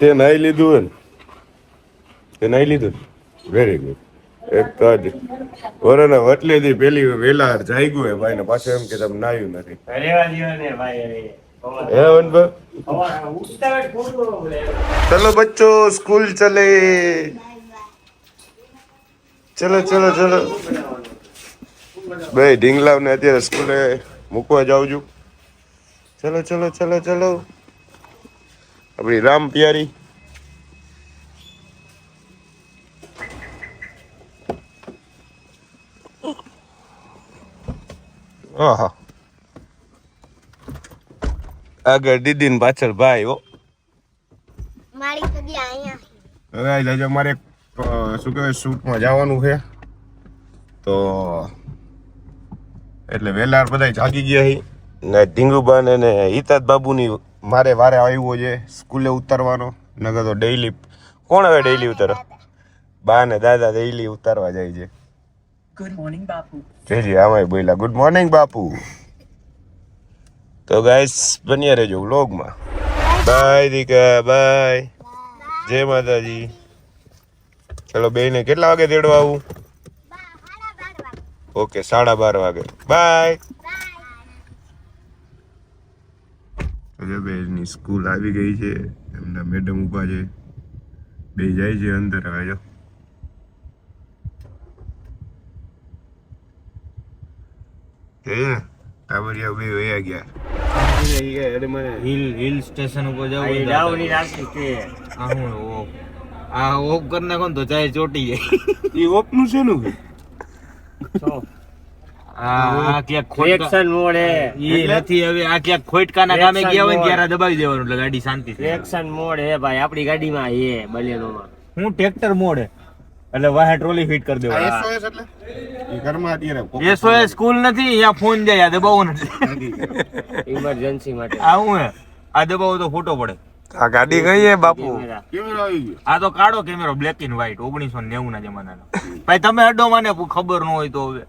તે નાઈ લીધું તે નાઈ લીધું વેરી ગુડ. એક તો જ વરના વટલેથી પેલી વેલા જાગ્યું હે ભાઈ ને પાછું એમ કે તમે નાયું નથી. ચલો બચ્ચો સ્કૂલ ચલે. ચલો ચલો ચલો ભાઈ ઢીંગલાવ ને અત્યારે સ્કૂલે મૂકવા જાઉં છું. ચલો ચલો ચલો ચલો આપણી રામ પ્યારી. આહા આગળ દીદી ને પાછળ ભાઈ હો. હવે આજે અમારે શું કહેવાય શૂટમાં જવાનું છે તો એટલે વેલાર બધા જાગી ગયા છે ને ઢીંગુબા ને હિતાત બાબુની મારે વારે આવ્યો છે સ્કૂલે ઉતારવાનો. નગર તો ડેઈલી કોણ હવે ડેઈલી ઉતારે? બા ને દાદા ડેઈલી ઉતારવા જાય છે. ગુડ મોર્નિંગ બાપુ. જી આમાં બોલ્યા ગુડ મોર્નિંગ બાપુ. તો ગાઈસ બન્યા રહેજો વ્લોગમાં. બાય દીકા બાય. જય માતાજી. ચલો બેને કેટલા વાગે તેડવા આવું? ઓકે 12:30 વાગે. બાય. બેની સ્કૂલ આવી ગઈ છે. એમના મેડમ ઉભા છે. બે જાય છે અંદર. આવ્યો ટાવરિયા બે વયા ગયા. હિલ સ્ટેશન ઉપર જવું આ ઓફ કરી નાખો ને તો ચાય ચોટી જાય. એ ઓપ નું છે નું આ ક્યાંક ખોટકા મોડે ઈ નથી. હવે આ ક્યાંક ખોટકાના કામે ગયા હોય ને ત્યારે દબાવી દેવાનું એટલે ગાડી શાંતિ. ટ્રેક્શન મોડ હે ભાઈ આપણી ગાડીમાં હે બલેનોમાં. હું ટ્રેક્ટર મોડ એટલે વાહે ટ્રોલી ફિટ કરી દેવા. SOS એટલે એ ઘરમાં અત્યારે SOS સ્કૂલ નથી. અહીંયા ફોન જાય આ દબાવવો નથી. ઇમરજન્સી માટે આવું હે આ દબાવો તો ફોટો પડે. આ ગાડી કઈ હે બાપુ? કેમેરો આવી ગયો. આ તો કાળો કેમેરો બ્લેક એન્ડ વ્હાઈટ 1990 ના જમાનાનો. ભાઈ તમે અડો મને ખબર ન હોય તો હવે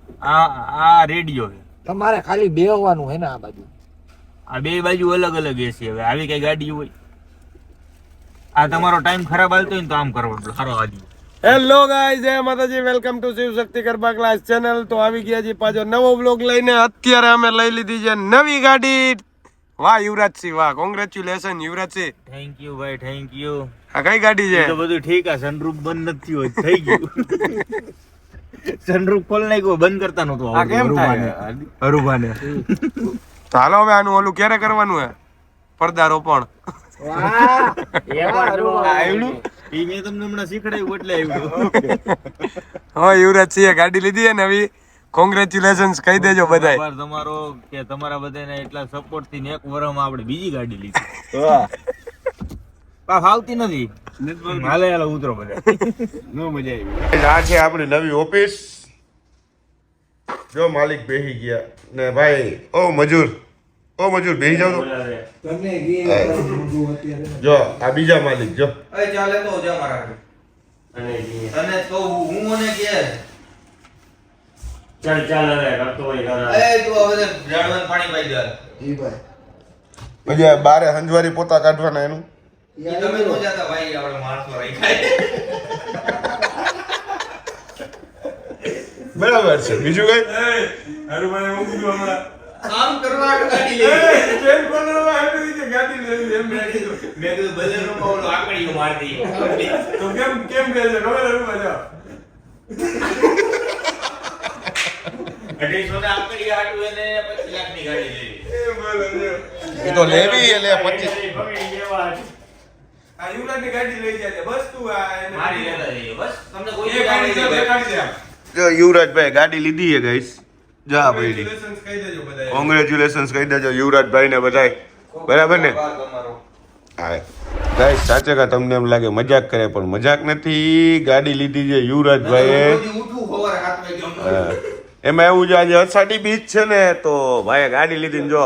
આ રેડિયો છે. તમારે ખાલી બેહવાનું હે ને આ બાજુ. આ બે બાજુ અલગ અલગ એસી. હવે આવી કઈ ગાડી હોય? આ તમારો ટાઈમ ખરાબ હાલતો હોય ને તો આમ કરવો સારો હાજી. હેલો ગાઈઝ, જય Mataji, welcome to Shiv Shakti garba class channel. તો આવી ગયા છે પાછો નવો બ્લોગ લઈને. અત્યારે અમે લઈ લીધી છે નવી ગાડી. વાહ યુવરાજસિંહ, વાહ, કોંગ્રેચ્યુલેશન યુવરાજસિંહ. થેન્ક યુ ભાઈ, થેન્ક યુ. આ કઈ ગાડી છે? તો બધું ઠીક. આ સનરૂફ બંધ નથી હોય થઈ ગયું. સનરૂફ ખોલ નાખ્યો, બંધ કરતા નતો. આ કેમ થાય હરુભાને? તો હાલો હવે આનું ઓલું ક્યારે કરવાનું હે? પડદા રોપણ. મેં તમને હમણાં શીખડાયું એટલે આવ્યું. હા યુવરાજસિંહે ગાડી લીધી છે નવી. કોંગ્રેચ્યુલેશન્સ કહી દેજો બધાય. આભાર તમારો કે તમારા બધાના એટલા સપોર્ટ થી એક વર્ષમાં આપણે બીજી ગાડી લીધી. ફાવતી નથી. હાલે હાલે ઉતરો બધા. નો મજા આવી. આ છે આપણી નવી ઓફિસ. જો માલિક બેહી ગયા ને ભાઈ. ઓ મજૂર બેહી જાવ તો. જો આ બીજા માલિક જો. ચાલે તો જા મારા. અને તો હું મને કે ચાલ હવે કરતો હોય તું હવે ઝાડવાનું પાણી પાઈ દે. જી ભાઈ. પછી બારે હંજવારી પોતા કાઢવાના એનું. તમે નો જાતા ભાઈ, આપણે માણસો રહી ખાય. બરાબર છે. બીજું કઈ? કામ કરવા ગાડી લે. મેં કીધું બલેનો પાવલો આકડીઓ માર દી. તો કેમ કહે છે ખબર મજા. 250 આકડી હાટું એને 25 લાખની ગાડી લેવી. એ તો લેવી એટલે 25. આ યુનાની ગાડી લઈ જાય બસ. તું આ મારી લેતા જઈએ બસ. તમને કોઈ ગાડી જો યુવરાજભાઈ ગાડી લીધી છે ગાઈસ. જા ભાઈ કોંગ્રેચ્યુલેશન્સ કહી દેજો યુવરાજભાઈ ને બધાય. બરાબર ને? હા ગાઈસ, સાચે કા તમને એમ લાગે મજાક કરે પણ મજાક નથી. ગાડી લીધી છે યુવરાજભાઈએ. એમાં એવું છે આજે અષાઢી બીજ છે ને તો ભાઈ ગાડી લીધી. જો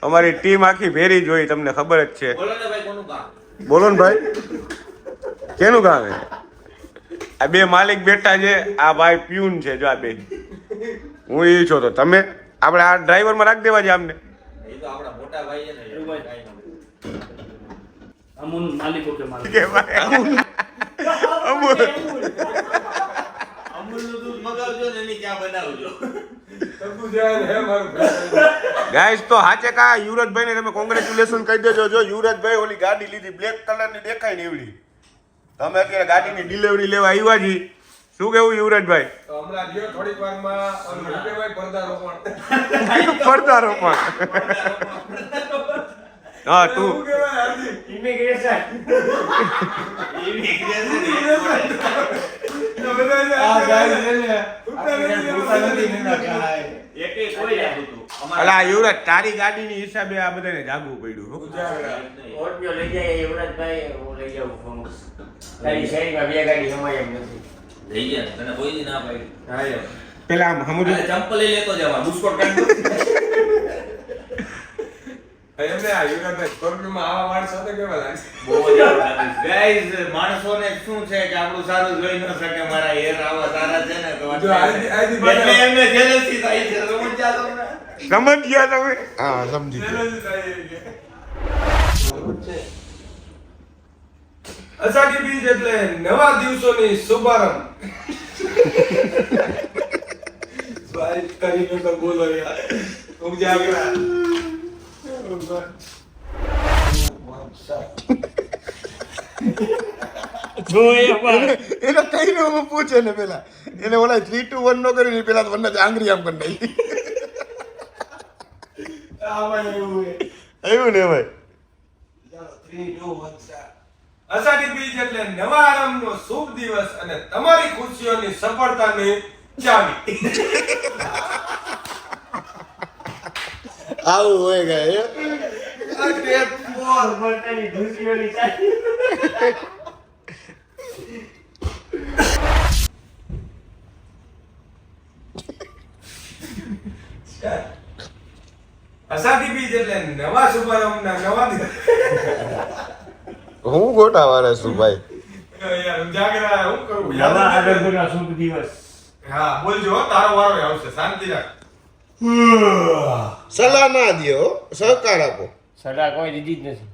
અમારી ટીમ આખી ભેરી જ હોય, તમને ખબર જ છે. બોલો ને ભાઈ, કેનું કામ છે? આ બે માલિક બેઠા છે. આ ભાઈ પ્યુન છે. જો આ બે હું એ છો તો તમે આપણે આ ડ્રાઈવરમાં રાખી દેવા છે આમને. અમૂલ માલિકો કે માલિક કે ભાઈ અમૂલ અમૂલનું દૂધ મગાવજો ને એની ચા બનાવજો. ગાઈસ તો હાચે કા યુવરાજભાઈ ને તમે કોંગ્રેચ્યુલેશન કહી દેજો. જો યુવરાજભાઈ ઓલી ગાડી લીધી બ્લેક કલરની દેખાય ને એવડી, તમે અત્યારે ગાડીની ડિલિવરી લેવા આવ્યા છી, શું કેવું યુવરાજભાઈ? હમણાં જો થોડીક વારમાં પર્દારોપણ પડદારોપણ. હા તું ઇમિગ્રેશન એકે કોઈ જાતું હતું. અલા યુવરાજ તારી ગાડીની હિસાબે આ બધાને જાગવું પડ્યું હો. ઓટો લઈ જાય યુવરાજભાઈ, હું લઈ જાઉં ફોર્મસ. તારી શહેરમાં બે ગાડી સમાય એમ નથી. લઈ ગયા ને, તને કોઈ દી ના પાડી. હા યાર. પેલા આમ સમજો અને ચંપલ લઈ લેતો જવા, બુસ્કોટ કાઢ. એમને આ યુવરાજભાઈ સ્કોર્પિયોમાં આવા માણસ સાથે કેવા લાગે? બહુ જ ગાઈસ, માણસોને શું છે કે આપણું સારું જોઈ ન શકે. મારા હેર આવા સારા છે ને તો જો આજી એટલે એમને જેલસી થાય છે. સમજ્યા તમે? સમજ ગયા તમે? હા સમજી ગયા. અષાઢી બીજ એટલે નવા દિવસોની શુભારંભ. ભાઈ કરીને તો બોલો યાર. હું જાગરા. એને કઈ નો પૂછે ને પેલા એને ઓલા 3 2 1 નો કરી પેલા તો વનને આંગળી આમ કરી નાખી. એવું ને ભાઈ. અષાઢી બીજ એટલે નવા આરંભનો શુભ દિવસ અને તમારી ખુશીઓની સફળતાની ચાવી. આવું હોય ગયા સફળતાની ખુશીઓની ચાવી. અષાઢી બીજ એટલે નવા શુભારંભના નવા દિવસ. હું ગોટા વાળા છું ભાઈ. યાર હું જાગરા હું કરું નવા આરંભના શુભ દિવસ. હા બોલજો હો, તારો વારો આવશે, શાંતિ રાખ. સલાહ ના દ્યો, સહકાર આપો. સલાહ કોઈ દીધી જ નથી.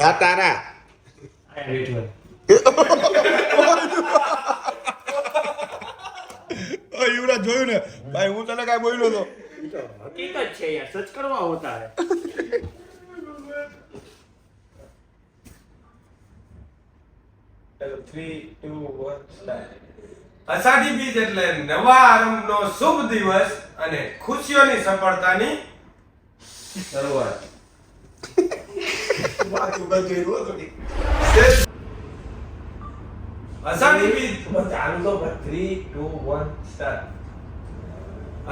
દાતારા આ બેઠો. યુવરાજ જોયું ને ભાઈ, હું તને કાંઈ બોલ્યો તો હકીકત છે યાર, સચ કરવા હોતા હે. 3 2 1 સ્ટાર્ટ. અષાઢી બીજ એટલે નવા આરંભનો શુભ દિવસ અને ખુશીઓની સફળતાની શરૂઆત. અષાઢી બીજ 3 2 1 સ્ટાર્ટ.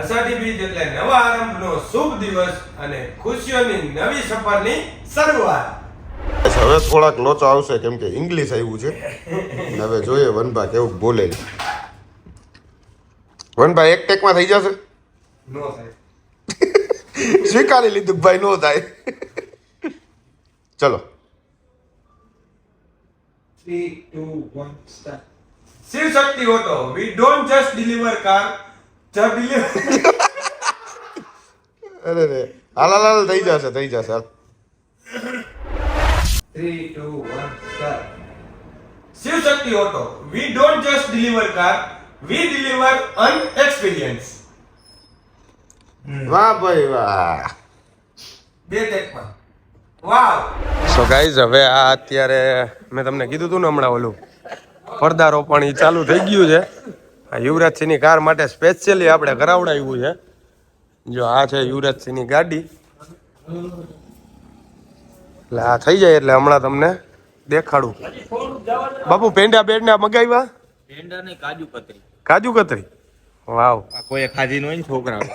અષાઢી બીજ એટલે નવા આરંભનો શુભ દિવસ અને ખુશીઓની નવી સફરની શરૂઆત. હવે થોડાક લોચો આવશે કેમ કે ઇંગ્લિશ આવ્યું છે. હવે જોઈએ વનભા કેવું બોલે. વનભા એક ટેકમાં થઈ જશે? નો થાય. સ્વીકારી લીધું ભાઈ, નો થાય. ચલો 3 2 1 start. Shiv Shakti auto, we don't just deliver car, just deliver. અરે રે હાલ થઈ જશે હાલ. 3 2 1 start. Shiv Shakti auto, we don't just deliver car, we deliver an experience. વાહ ભાઈ વાહ. બે ટેકમાં. વાવ. સો ગાઈઝ, હવે આ અત્યારે મેં તમને કીધું હતું ને હમણાં ઓલું પડદારોપણ ઈ ચાલુ થઈ ગયું છે. આ યુવરાજસિંહની કાર માટે સ્પેશિયલી આપણે કરાવડાવ્યું છે. જો આ છે યુવરાજસિંહની ગાડી. એટલે આ થઈ જાય એટલે હમણાં તમને દેખાડું. બાપુ પેંડા બેડના મગાવ્યા? પેંડા ને કાજુ કતરી. કાજુ કતરી? વાવ. આ કોઈ ખાધી ન હોય ને છોકરાઓ.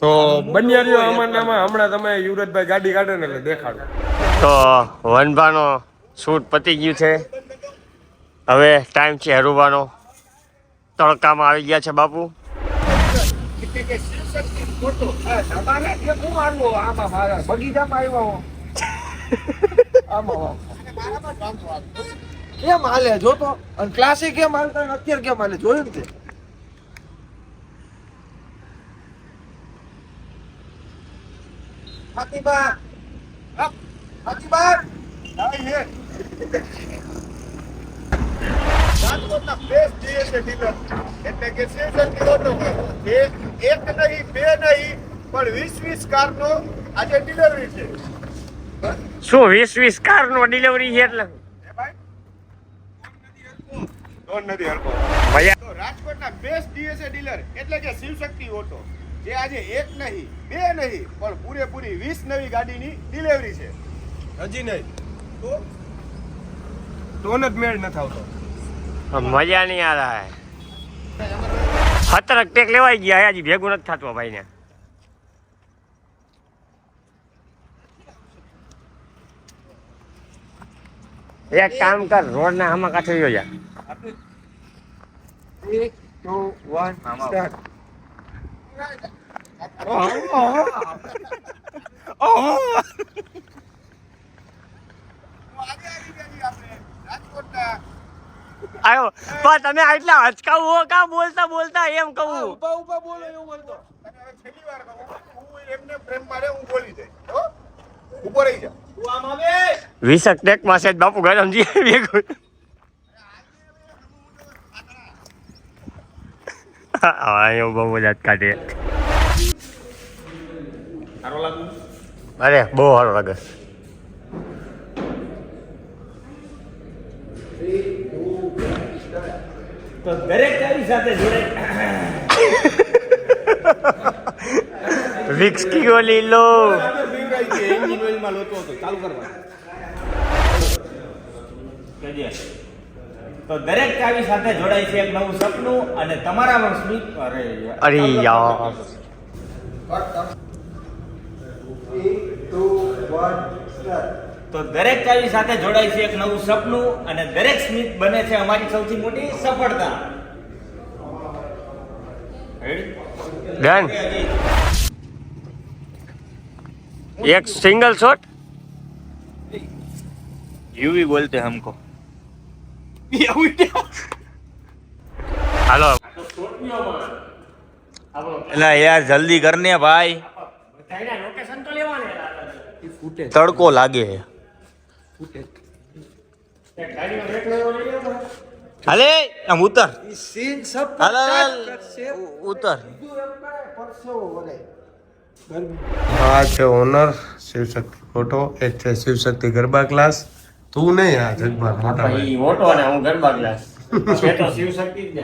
તો બન્યા રહ્યો અમારનામાં. હમણાં તમે યુવરાજભાઈ ગાડી કાઢે ને એટલે દેખાડો. તો વનભાનો શૂટ પતી ગયું છે. હવે ટાઈમ છે હરુવાનો. તડકામાં આવી ગયા છે બાપુ. બગીચામાં આવ્યા આમાં કેમ હાલે જોતો, અને ક્લાસે કેમ હાલતા ને અત્યારે કેમ હાલે જોયું ને તે. ફાતિમા બાકી બાર રાજકોટના બેસ્ટ ડીએસએ ડીલર એટલે કે શિવશક્તિ ઓટો એ એક નહીં બે નહીં પણ 20 કારનો આજે ડિલિવરી છે. શું 20 કારનો ડિલિવરી છે એટલે તો રાજકોટના બેસ્ટ ડીએસએ ડીલર એટલે કે શિવશક્તિ ઓટો જે આજે એક નહીં બે નહીં પણ પૂરેપૂરી 20 નવી ગાડીની ડિલિવરી છે. હજી નહીં તો ટોન જ મેળ નથી આવતો. મજા નહીં આ રહા હે. 17 ટેક લેવાઈ ગયા હજી ભેગું નથી થતું ભાઈ ને. એક કામ કર રોડ ના આમાં કાઠે ગયો જા. 3, 2, 1 સ્ટાર્ટ. આયો પણ તમે આટલા હચકાવો કા બોલતા બોલતા એમ કહું. ઉભા ઉભા બોલો એવું બોલતો. છેલ્લી વાર કહું હું એમને પ્રેમ મારે હું બોલી જાય હો ઉભો રહી જા. 20 ટેક માં છે બાપુ ગરમજી ભેગું. આયો બહુ મજા કાઢે. સારો લાગુ અરે બહુ સારો લાગે. તો દરેક ગાડી સાથે જોડાય વિક્સ કી ગોલી લો. એન્જિન ઓઇલમાં લોતો હતો ચાલુ કરવા તો દરેક ચાવી સાથે જોડાય છે એક નવું સપનું અને તમારા પણ સ્મિત અરે યાર 3, 2, 1 સ્ટાર્ટ. તો દરેક ચાવી સાથે જોડાય છે એક નવું સપનું અને દરેક સ્મિત બને છે અમારી સૌથી મોટી સફળતા. ડન. एक सिंगल शॉट यूवी बोलते हमको हेलो एला यार जल्दी करने भाई तड़को लागे है अरे हम उतर સીન સબ હાલ ઉતર પરસેવો વગાય. આ છે ઓનર શિવશક્તિ ઓટો, એક છે શિવશક્તિ ગરબા ક્લાસ. તું નહીં આ જગમાં મોટા ભાઈ. મોટો ને હું ગરબા ક્લાસ છે તો શિવ શક્તિ જ ને.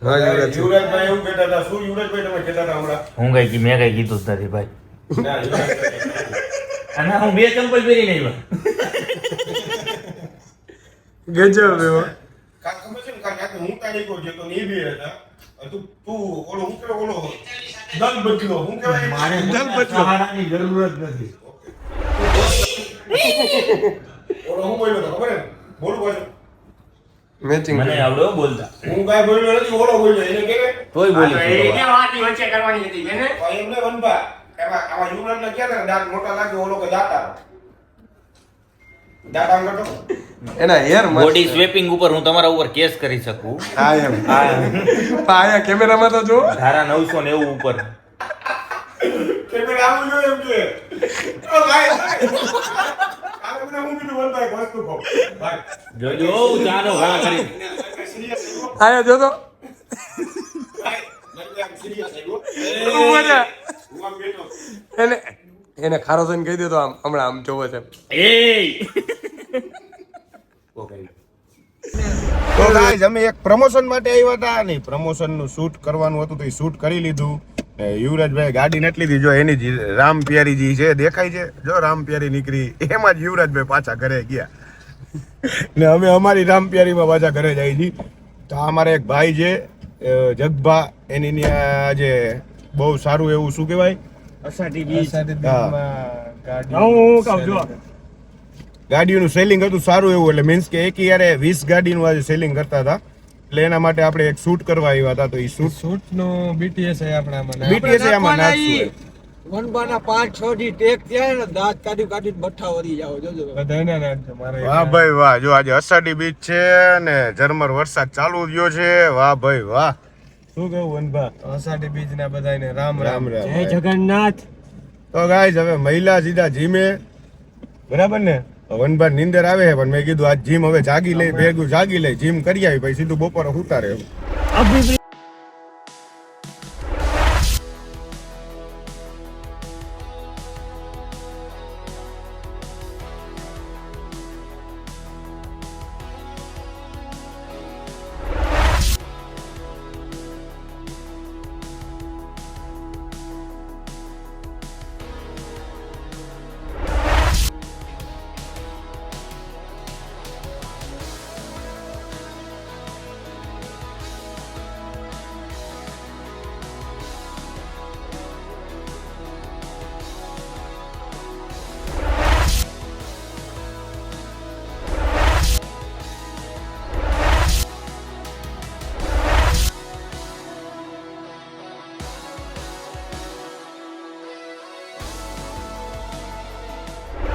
હા યુવરાજ. યુવરાજભાઈ એવું કહેતા હતા. શું યુવરાજભાઈ તમે કહેતા હતા હમણાં? હું કઈ મેં કઈ કીધું જ નથી ભાઈ ના, યુવરાજભાઈ. અને હું બે ચંપલ પહેરી નહીં ગજબ એવો. કાં ખબર છે ને કાં હું તારી કહું છું તો નહીં બી હતા. તું ઓલો હું કેવો ઓલો દલ બદલો હું કહેવાય દલ બદલો સહારાની જરૂરત નથી ઓલો હું બોલ્યો હતો ખબર હે? બોલ બોલ મેચિંગ મને આવડો બોલતા હું કાંઈ બોલ્યો નથી. ઓલો બોલ્યો એને કે તોય બોલી એને વાતી વચ્ચે કરવાની હતી એને. એમને વનભા એમાં આમાં યુવરાજને ક્યાં ને દાંત મોટા લાગે ઓલો કે દાતા દાતા આમ કરતો એના હેર બોડી સ્વેપિંગ ઉપર હું તમારા ઉપર કેસ કરી શકું હા એમ આયા કેમેરામાં તો જો ધારા 990 ઉપર કેમેરા આવું જો એમ કે ઓ ભાઈ આ મને હું કીધું વનભા એક વસ્તુ કહો ભાઈ જોજો ચાલો ઘણા કરી સિરિયસ આયા જો તો ભાઈ મને આમ સિરિયસ આવ્યો ઉભો રે. હું આમ બેઠો એને ખારો થઈને કહી દે તો આમ હમણાં આમ જોવે છે. તો ગાઈઝ અમે એક પ્રમોશન માટે આવ્યા હતા અને પ્રમોશન નું શૂટ કરવાનું હતું તો એ શૂટ કરી લીધું. યુવરાજભાઈ ગાડી નથી લીધી. જો એની જ રામ પ્યારીજી છે દેખાય છે જો રામ પ્યારી નીકળી એમાં જ યુવરાજભાઈ પાછા ઘરે ગયા ને અમે અમારી રામ પ્યારીમાં પાછા ઘરે જઈએ છીએ. તો આ અમારા એક ભાઈ છે જગભા એની ત્યાં જે બહુ સારું એવું શું કહેવાય ગાડીઓનું સેલિંગ હતું સારું એવું એટલે મીન્સ કે એક યારે 20 ગાડીનું આજે સેલિંગ કરતા હતા એટલે એના માટે આપણે એક શૂટ કરવા આવ્યા હતા. તો એ શૂટ નો બીટીએસ આપણે આમાં બીટીએસ આમાં નાખશું. વનબાના 5-6 દી ટેક થયા ને દાંત કાઢી બઠ્ઠા વળી જાવ જોજો. બધાને નાખજો મારે વાહ ભાઈ વાહ. જો આજે અષાઢી બીજ છે ને ઝરમર વરસાદ ચાલુ થયો છે. વાહ ભાઈ વાહ. શું કહું વનભા? અષાઢી બીજ ના બધાને રામ રામ રામ. જય જગન્નાથ. તો ગાઈસ હવે મહિલા સીધા જીમે, બરાબર ને? વનભા નીંદર આવે છે પણ મેં કીધું આજ જીમ હવે જાગી લઈ, ભેગું જાગી લઈ, જીમ કરી આવી પછી સીધું બપોરે સુતા રહે.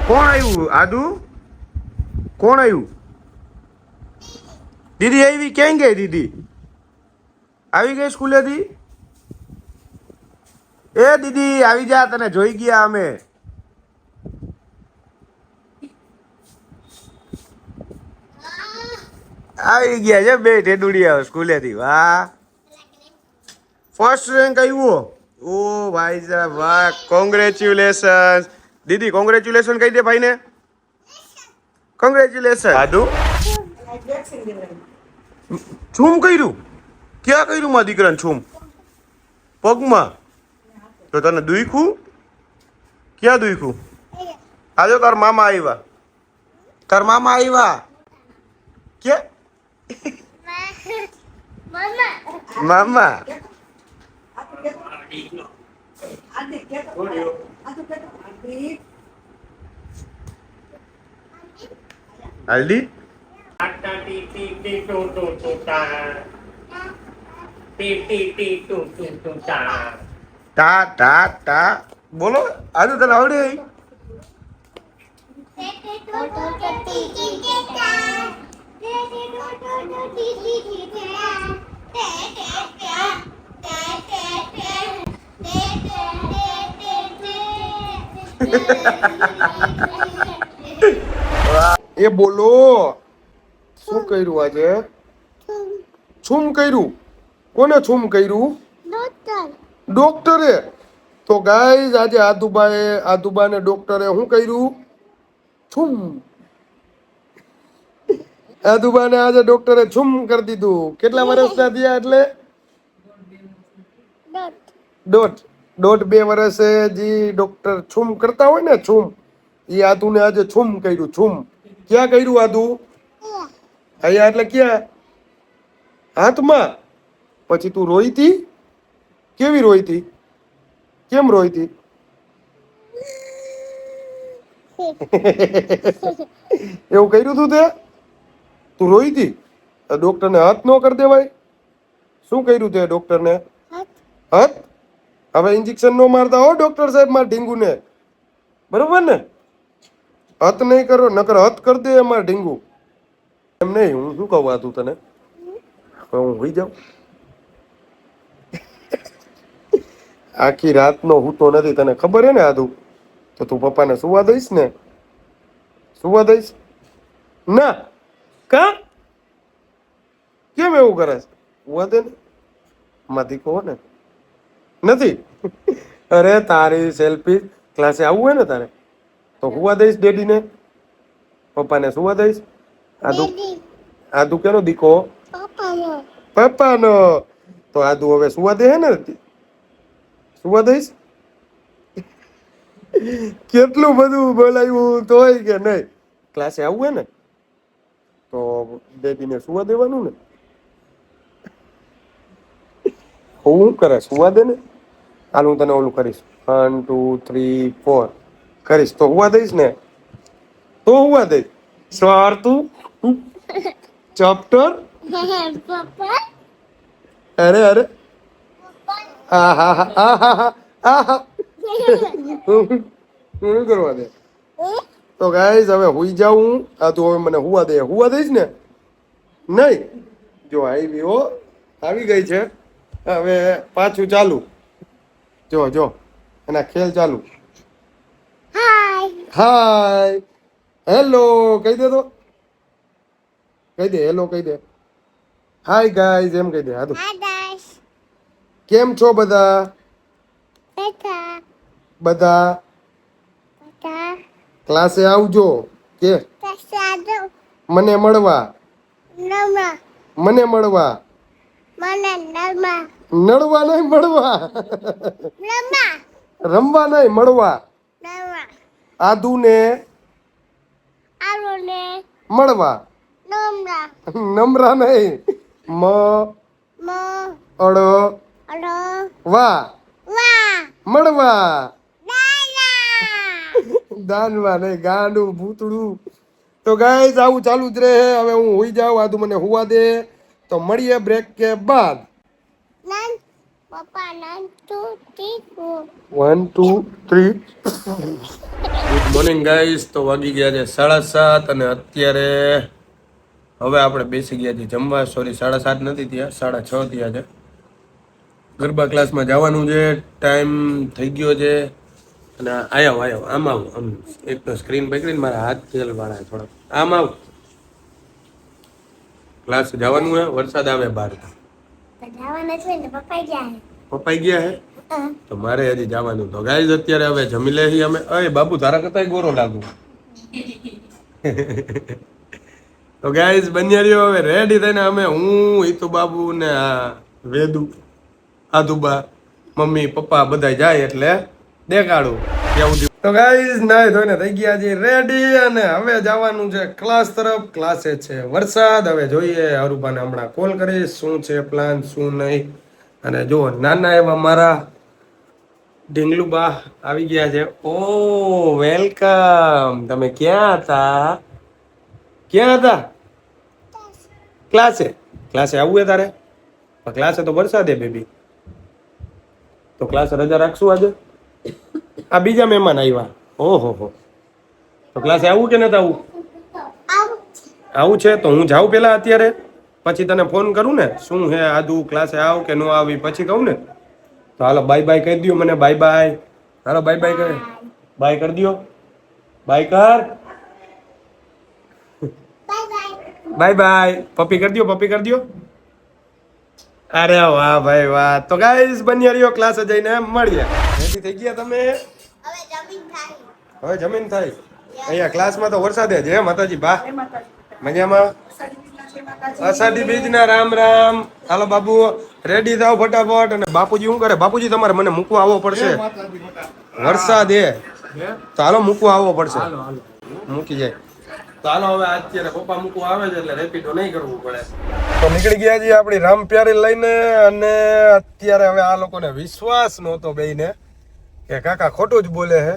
કોણ આવ્યું? આદુ કોણ આવ્યું? દીદી આવી? ક્યાં ગઈ દીદી? આવી ગઈ સ્કૂલેથી? એ દીદી આવી જા, તને જોઈ ગયા અમે. આવી ગયા છે બે ટેડુડિયા સ્કૂલેથી. વાહ, ફર્સ્ટ રેન્ક આવ્યો. ઓ ભાઈ સાહેબ વાહ, કોંગ્રેચ્યુલેશન દીદી. કોંગ્રેચ્યુલેશન કહી દે ભાઈને. કોંગ્રેચ્યુલેશન. આદુ છૂમ કર્યું? ક્યાં કર્યું મારા દીકરાને છૂમ? પગમાં? તો તને દુખ્યું? ક્યાં દુખ્યું? આજો તાર મામા આવ્યા. તાર મામા આવ્યા. કે મામા હલ્દી ટા ટા ટા બોલો. આજુ તને આવડે? એ બોલો શું કર્યું આજે? છૂમ કર્યું? કોને છૂમ કર્યું? ડોક્ટરે. તો ગાઈઝ આજે આદુબાને ડોક્ટરે શું કર્યું? છૂમ. આદુબાને આજે ડોક્ટરે છૂમ કરી દીધું. કેટલા વર્ષના થયા? એટલે દોઢ 2 વર્ષે જે ડોક્ટર છૂમ કરતા હોય ને, છૂમ, એ આદુને આજે છૂમ કર્યું. છૂમ ક્યાં કર્યું આદુ? અહીંયા એટલે ક્યાં? હાથમાં. પછી તું રોઈતી? કેવી રોઈતી? કેમ રોઈતી? એવું કર્યું તું તે? તું રોઈતી? ડોક્ટરને હાથ ન કરી દેવાય? શું કર્યું તે ડોક્ટરને? હાથ? હવે ઇન્જેક્શન નો મારતા હો ડોક્ટર સાહેબ મારા ઢીંગુને, બરોબર ને? હાથ નહીં કરો, નકર હાથ કરી દે અમારે ઢીંગુ. એમ નહીં, હું શું કહું આતું તને? હું હોઈ જાઉં? આખી રાતનો હૂતો નથી, તને ખબર હે ને આદુ? તો તું પપ્પાને સુવા દઈશ ને? સુવા દઈશ ના? કા કેમ એવું કરે? સુવા દે ને, માથી કહો ને. નથી? અરે તારી સેલ્ફી ક્લાસે આવવું હોય ને તારે તો સુવા દઈશ ડેડીને, પપ્પાને સુવા દઈશ. આદુ કેનો દીકો? પપ્પાનો. તો આદુ હવે સુવા દે હે ને? સુવા દઈશ? કેટલું બધું બોલાવ્યું તોય કે નહીં. ક્લાસે આવવું હે ને તો ડેડીને સુવા દેવાનું ને. હું કરે? સુવા દે ને. હાલ હું તને ઓલું કરીશ, 1 2 3 4 કરીશ તો હુવા દઈશ ને? તો હુવા દઈશ. સવાર તું ચેપ્ટર. અરે અરે શું કરવા દે? તો ગાઈસ હવે હુઈ જાઉં. આ તું હવે મને હુવા દે. હુવા દઈશ ને? નહીં? જો આવી ગઈ છે હવે પાછું ચાલુ. જો જો એના ખેલ ચાલુ. હાય હેલો કહી દે તો. કહી દે હેલો કહી દે. હાય ગાઈઝ એમ કહી દે. હા તો કેમ છો બધા? બધા ક્લાસે આવજો કે મને મળવા. મને મળવા. નડવા નહીં મળવા. રમવા નહીં મળવા. આદુ ને મળવા. નમરા નહીં. મ અડ વા મળવા. દાનવા નહીં ગાંડું ભૂતડું. તો ગાઈસ આવું ચાલુ જ રહે. હવે હું હોઈ જાઉં. આદુ મને હુવા દે. તો મળીએ બ્રેક કે બાદ. 1 2 3. Good morning guys. તો વાગી ગયા છે 7:30 અને અત્યારે હવે આપણે બેસી ગયા છીએ જમવા. સોરી 7:30 નથી થયા, 6:30 થયા છે. ગરબા ક્લાસમાં જવાનું છે. ટાઈમ થઈ ગયો છે અને આયો આમ આવું. આમ એક તો સ્ક્રીન પકડીને મારા હાથ ચલવાળા થોડા. આમ આવ. ક્લાસ જવાનું હે. વરસાદ આવે બહાર. પપ્પાઈ ગયા હે તો મારે હજી જવાનું. તો ગાઈઝ અત્યારે હવે જમી લઈએ અમે. અય બાબુ તારા કરતા ગોરો લાગુ. તો ગાઈઝ બન્યા રહ્યો હવે રેડી થઈને અમે હું હિતુ બાબુ ને આ વેદુ આદુબા મમ્મી પપ્પા બધા જાય એટલે દેખાડું કેવું. તો ગાઈઝ નાય ધોઈને થઈ ગયા છે રેડી અને હવે જવાનું છે ક્લાસ તરફ. ક્લાસે છે વરસાદ. હવે જોઈએ અરુબાને હમણાં કોલ કરીશ શું છે પ્લાન શું નહીં. અને જો નાના એવા મારા ઢીંગલુબા આવી ગયા છે. ઓ વેલકમ. તમે ક્યાં હતા? ક્યાં હતા? ક્લાસે. ક્લાસે આવવું હે તારે? પણ ક્લાસે તો વરસાદ હે બેબી. તો ક્લાસે રજા રાખશું આજે? આ બીજા મહેમાન આવ્યા. ઓહો હો. તો ક્લાસે આવવું કે નથી આવવું? આવું છે તો હું જાઉં પેલા અત્યારે, પછી તને ફોન કરું ને શું હે આદુ ક્લાસે આવ કે ન આવી પછી કહું ને. તો હાલો બાય બાય કહી દો મને. Bye bye. હાલો બાય બાય કરે. બાય કરી દો. બાય કર. Bye bye. પપ્પી કરી દો. પપ્પી કરી દો. અરે વાહ ભાઈ વાહ. તો ગાઈસ બન્યા રહ્યો ક્લાસે જઈને મળીએ. રેડી થઈ ગયા તમે? હવે જમીન થાય. અહીંયા ક્લાસમાં તો વરસાદ જ. હે માતાજી બા મજામાં? અષાઢી બીજના રામ રામ. હાલો બાબુ રેડી થાવ ફટાફટ. અને બાપુજી શું કરે? બાપુજી તમારે મને મૂકવા આવવો પડશે. વરસાદ એ તો હાલો મૂકવા આવવો પડશે. મૂકી જાય તો હાલો. હવે અત્યારે પપ્પા મૂકવા આવે છે એટલે રેપિડો નહીં કરવું પડે. તો નીકળી ગયા છીએ આપણી રામ પ્યારી લઈને. અને અત્યારે હવે આ લોકોને વિશ્વાસ નહોતો બેયને કે કાકા ખોટું જ બોલે છે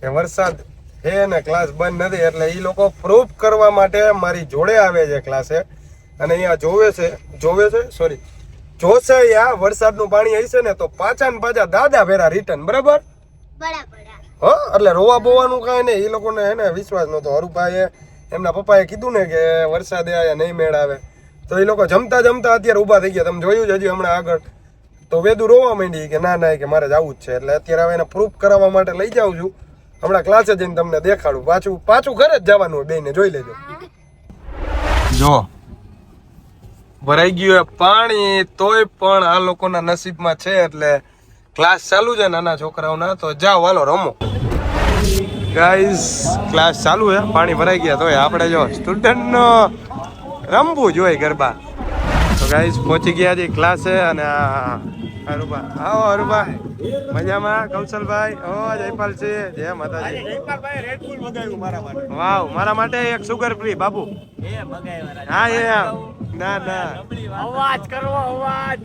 કે વરસાદ હે ને ક્લાસ બંધ નથી. એટલે એ લોકો પ્રૂફ કરવા માટે મારી જોડે આવે છે ક્લાસે. અને અહીંયા જોશે યા વરસાદનું પાણી હશે ને તો પાછા ને પાછા દાદા ભેરા રિટર્ન. બરાબર? હા એટલે રોવા બોવાનું કાંઈ નહીં. એ લોકોને હે ને વિશ્વાસ નહોતો. હરુભાઈએ એમના પપ્પાએ કીધું ને કે વરસાદે આયા નહીં મેળ આવે. તો એ લોકો જમતા જમતા અત્યારે ઊભા થઈ ગયા. તમે જોયું જ હજી હમણાં આગળ. તો વેદુ રોવા માંડી કે ના ના કે મારે જવું જ છે. એટલે અત્યારે હવે એને પ્રૂફ કરાવવા માટે લઈ જાઉં છું. હમણાં ક્લાસે જઈને તમને દેખાડું. પાછું ઘરે જ જવાનું હોય. બેને જોઈ લેજો. જો ભરાઈ ગયું પાણી તોય પણ આ લોકોના નસીબમાં છે. એટલે ક્લાસ ચાલુ છે નાના છોકરાઓના. તો જાઓ હાલો રમો. ગાઈઝ ક્લાસ ચાલુ છે. પાણી ભરાઈ ગયા તોય આપણે જો સ્ટુડન્ટનો રમવું જોઈએ ગરબા. તો ગાઈઝ પહોંચી ગયા છે ક્લાસે. અને અરુબા આવો. અરુબા મજામાં? કૌશલભાઈ ઓ જયપાલ છે. જય માતાજી. જયપાલભાઈ રેડ બુલ મગાવ્યું મારા માટે. વાવ મારા માટે એક સુગર ફ્રી બાબુ. હા એ ના ના અવાજ કરવો અવાજ.